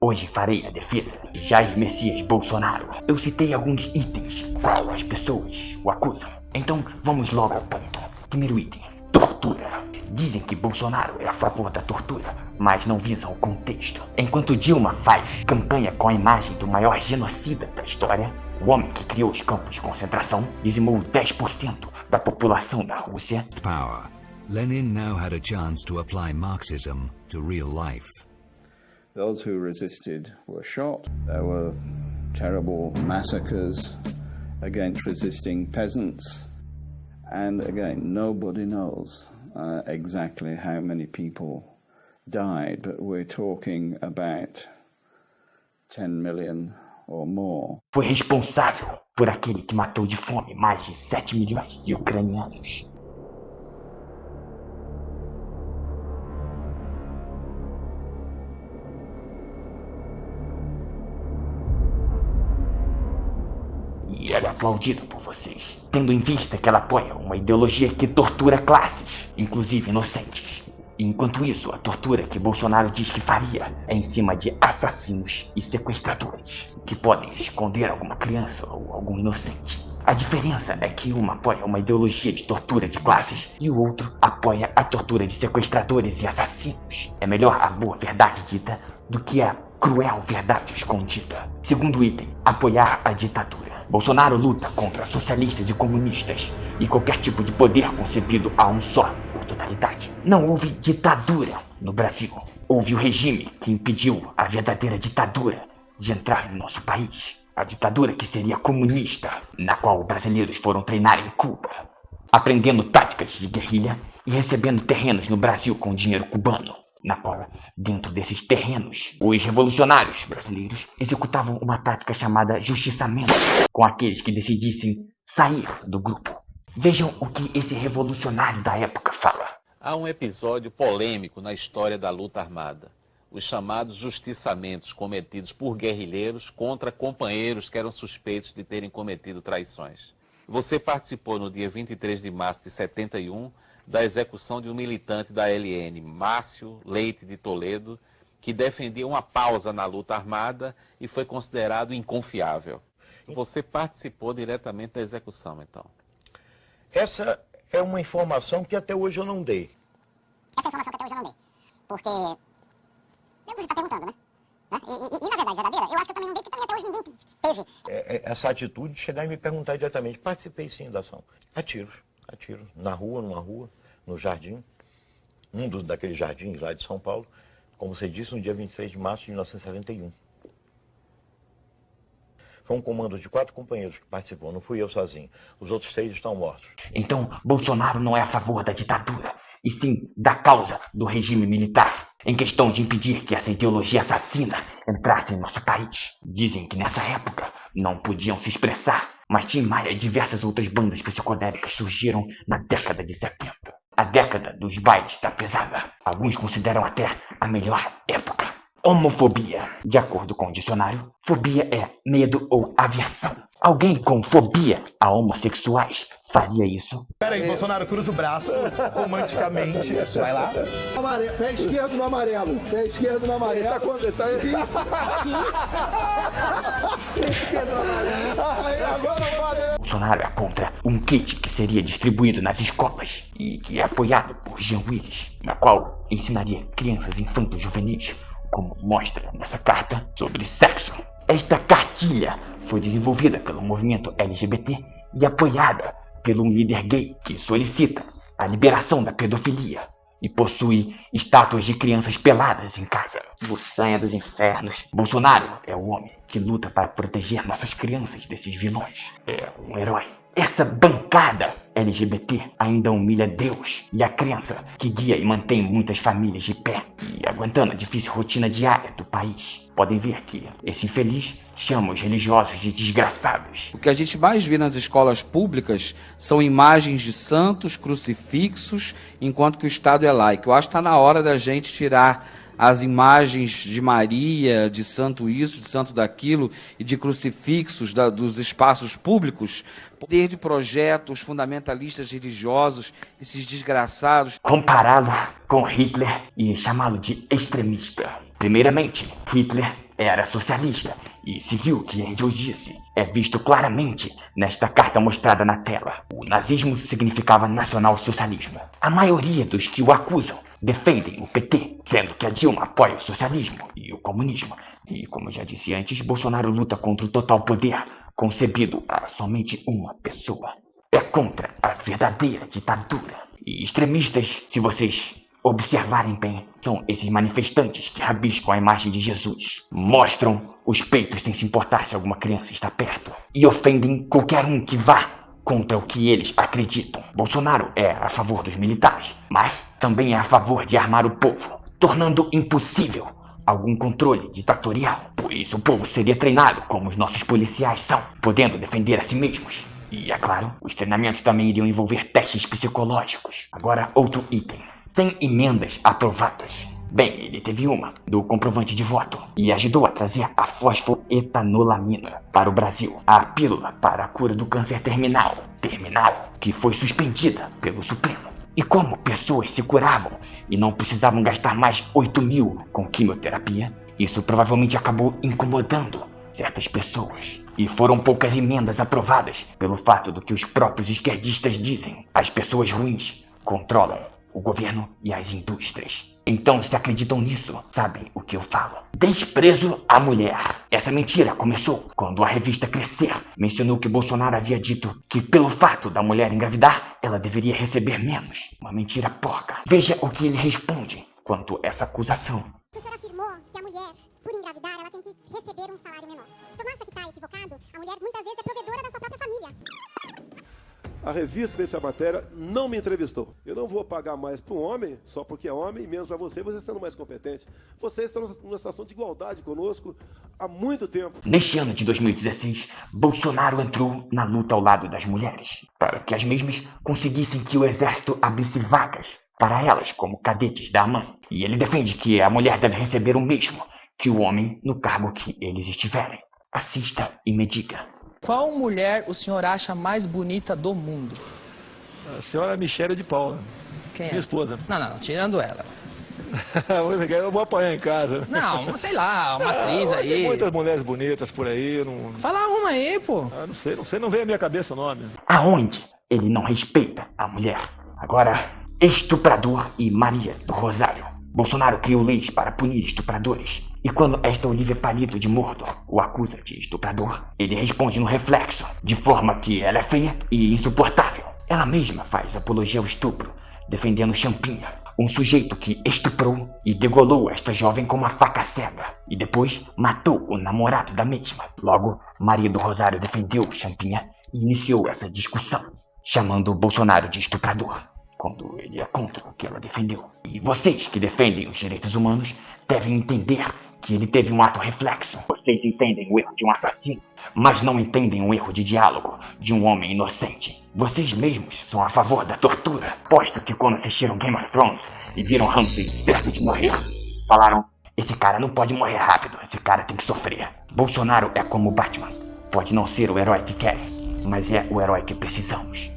Hoje farei a defesa de Jair Messias Bolsonaro. Eu citei alguns itens, qual as pessoas o acusam. Então vamos logo ao ponto. Primeiro item, tortura. Dizem que Bolsonaro é a favor da tortura, mas não visam o contexto. Enquanto Dilma faz campanha com a imagem do maior genocida da história, o homem que criou os campos de concentração dizimou 10% da população da Rússia. Power. Lenin now had a chance to apply Marxism to real life. Those who resisted were shot. There were terrible massacres against resisting peasants. And again, nobody knows exactly how many people died, but we're talking about 10 million or more. Foi responsável por aquele que matou de fome mais de 7 milhões de ucranianos. E ela é aplaudida por vocês, tendo em vista que ela apoia uma ideologia que tortura classes, inclusive inocentes. Enquanto isso, a tortura que Bolsonaro diz que faria é em cima de assassinos e sequestradores, que podem esconder alguma criança ou algum inocente. A diferença é que uma apoia uma ideologia de tortura de classes e o outro apoia a tortura de sequestradores e assassinos. É melhor a boa verdade dita do que a cruel verdade escondida. Segundo item, apoiar a ditadura. Bolsonaro luta contra socialistas e comunistas e qualquer tipo de poder concebido a um só, por totalidade. Não houve ditadura no Brasil. Houve o regime que impediu a verdadeira ditadura de entrar no nosso país. A ditadura que seria comunista, na qual brasileiros foram treinar em Cuba, aprendendo táticas de guerrilha e recebendo terrenos no Brasil com dinheiro cubano, na qual, dentro desses terrenos, os revolucionários brasileiros executavam uma tática chamada justiçamento com aqueles que decidissem sair do grupo. Vejam o que esse revolucionário da época fala. Há um episódio polêmico na história da luta armada. Os chamados justiçamentos cometidos por guerrilheiros contra companheiros que eram suspeitos de terem cometido traições. Você participou no dia 23 de março de 71 da execução de um militante da LN, Márcio Leite de Toledo, que defendia uma pausa na luta armada e foi considerado inconfiável. Você participou diretamente da execução, então? Essa é uma informação que até hoje eu não dei. Porque... Você está perguntando, né? E na verdade, verdadeira, eu acho que eu também não dei, porque também até hoje ninguém teve. Essa atitude de chegar e me perguntar diretamente. Participei sim da ação. A tiros. Na rua, numa rua, no jardim. Daqueles jardins lá de São Paulo. Como você disse, no dia 23 de março de 1971. Foi um comando de 4 companheiros que participou, não fui eu sozinho. Os outros 3 estão mortos. Então, Bolsonaro não é a favor da ditadura, e sim da causa do regime militar, em questão de impedir que essa ideologia assassina entrasse em nosso país. Dizem que nessa época não podiam se expressar, mas Tim Maia e diversas outras bandas psicodélicas surgiram na década de 70. A década dos bailes da pesada. Alguns consideram até a melhor época. Homofobia. De acordo com o dicionário, fobia é medo ou aversão. Alguém com fobia a homossexuais faria isso? Peraí, Bolsonaro, cruza o braço, romanticamente. Vai lá. Pé esquerdo no amarelo. Pé esquerdo no amarelo. Tá quando? Tá aqui. Pé esquerdo no amarelo. Aí, agora valeu. Bolsonaro é contra um kit que seria distribuído nas escolas e que é apoiado por Jean Willis, na qual ensinaria crianças infanto-juvenis, como mostra nessa carta, sobre sexo. Esta cartilha foi desenvolvida pelo movimento LGBT e apoiada pelo líder gay que solicita a liberação da pedofilia e possui estátuas de crianças peladas em casa. Buçanha dos infernos. Bolsonaro é o homem que luta para proteger nossas crianças desses vilões. É um herói. Essa bancada LGBT ainda humilha Deus e a crença que guia e mantém muitas famílias de pé e aguentando a difícil rotina diária do país. Podem ver que esse infeliz chama os religiosos de desgraçados. O que a gente mais vê nas escolas públicas são imagens de santos, crucifixos, enquanto que o Estado é laico. Eu acho que está na hora da gente tirar as imagens de Maria, de santo isso, de santo daquilo, e de crucifixos dos espaços públicos, poder de projetos fundamentalistas religiosos, esses desgraçados. Compará-lo com Hitler e chamá-lo de extremista. Primeiramente, Hitler era socialista, e se viu que Engels disse é visto claramente nesta carta mostrada na tela. O nazismo significava nacional-socialismo. A maioria dos que o acusam defendem o PT, sendo que a Dilma apoia o socialismo e o comunismo. E, como eu já disse antes, Bolsonaro luta contra o total poder, concebido a somente uma pessoa. É contra a verdadeira ditadura. E extremistas, se vocês observarem bem, são esses manifestantes que rabiscam a imagem de Jesus, mostram os peitos sem se importar se alguma criança está perto, e ofendem qualquer um que vá contra o que eles acreditam. Bolsonaro é a favor dos militares, mas também é a favor de armar o povo, tornando impossível algum controle ditatorial, pois o povo seria treinado como os nossos policiais são, podendo defender a si mesmos. E, é claro, os treinamentos também iriam envolver testes psicológicos. Agora, outro item. 100 emendas aprovadas. Bem, ele teve uma, do comprovante de voto, e ajudou a trazer a fosfoetanolamina para o Brasil, a pílula para a cura do câncer terminal, que foi suspendida pelo Supremo. E como pessoas se curavam e não precisavam gastar mais 8 mil com quimioterapia, isso provavelmente acabou incomodando certas pessoas. E foram poucas emendas aprovadas pelo fato do que os próprios esquerdistas dizem. As pessoas ruins controlam o governo e as indústrias. Então, se acreditam nisso, sabem o que eu falo. Desprezo à mulher. Essa mentira começou quando a revista Crescer mencionou que Bolsonaro havia dito que pelo fato da mulher engravidar, ela deveria receber menos. Uma mentira porca. Veja o que ele responde quanto a essa acusação. O senhor afirmou que a mulher, por engravidar, ela tem que receber um salário menor. O senhor não acha que está equivocado? A mulher muitas vezes é provedora da sua própria família. A revista que fez essa matéria não me entrevistou. Eu não vou pagar mais para um homem, só porque é homem, e menos para você sendo mais competente. Vocês estão numa situação de igualdade conosco há muito tempo. Neste ano de 2016, Bolsonaro entrou na luta ao lado das mulheres, para que as mesmas conseguissem que o exército abrisse vagas para elas como cadetes da AMAN. E ele defende que a mulher deve receber o mesmo que o homem no cargo que eles estiverem. Assista e me diga. Qual mulher o senhor acha mais bonita do mundo? A senhora Michele de Paula. Quem é? Minha esposa. Não, tirando ela. Eu vou apanhar em casa. Não, sei lá, uma atriz aí. Tem muitas mulheres bonitas por aí. Não... Fala uma aí, pô. Não sei, não vem à minha cabeça o nome. Aonde ele não respeita a mulher? Agora, estuprador e Maria do Rosário. Bolsonaro criou leis para punir estupradores. E quando esta Olívia Palito de Mordor o acusa de estuprador, ele responde no reflexo, de forma que ela é feia e insuportável. Ela mesma faz apologia ao estupro, defendendo Champinha, um sujeito que estuprou e degolou esta jovem com uma faca cega, e depois matou o namorado da mesma. Logo, Maria do Rosário defendeu Champinha e iniciou essa discussão, chamando Bolsonaro de estuprador, quando ele é contra o que ela defendeu. E vocês que defendem os direitos humanos devem entender que ele teve um ato reflexo. Vocês entendem o erro de um assassino, mas não entendem o erro de diálogo de um homem inocente. Vocês mesmos são a favor da tortura. Posto que quando assistiram Game of Thrones e viram Ramsay perto de morrer, falaram, esse cara não pode morrer rápido, esse cara tem que sofrer. Bolsonaro é como Batman. Pode não ser o herói que querem, mas é o herói que precisamos.